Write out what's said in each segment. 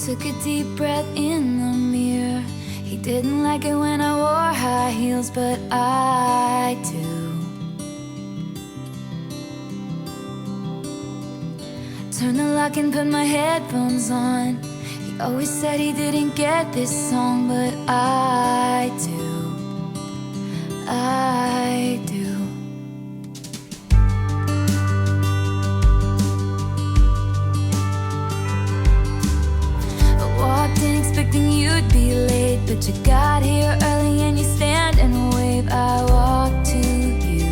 Took a deep breath in the mirror. He didn't like it when I wore high heels, but I do. Turned the lock and put my headphones on. He always said he didn't get this song, but I do. I do. Expecting you'd be late, but you got here early and you stand and wave. I walk to you.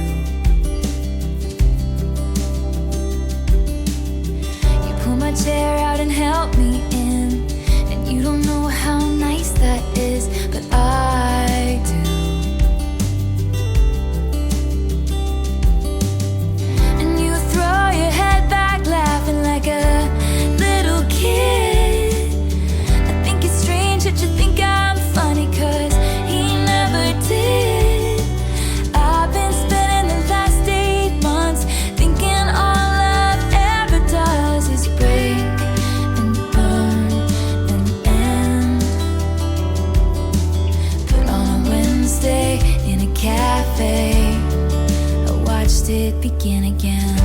You pull my chair out and help me in, and you don't know how nice that is, but I do. And you throw your head back laughing like a little kid. You think I'm funny, 'cause he never did. I've been spending the last 8 months thinking all love ever does is break and burn and end. But on a Wednesday in a cafe, I watched it begin again.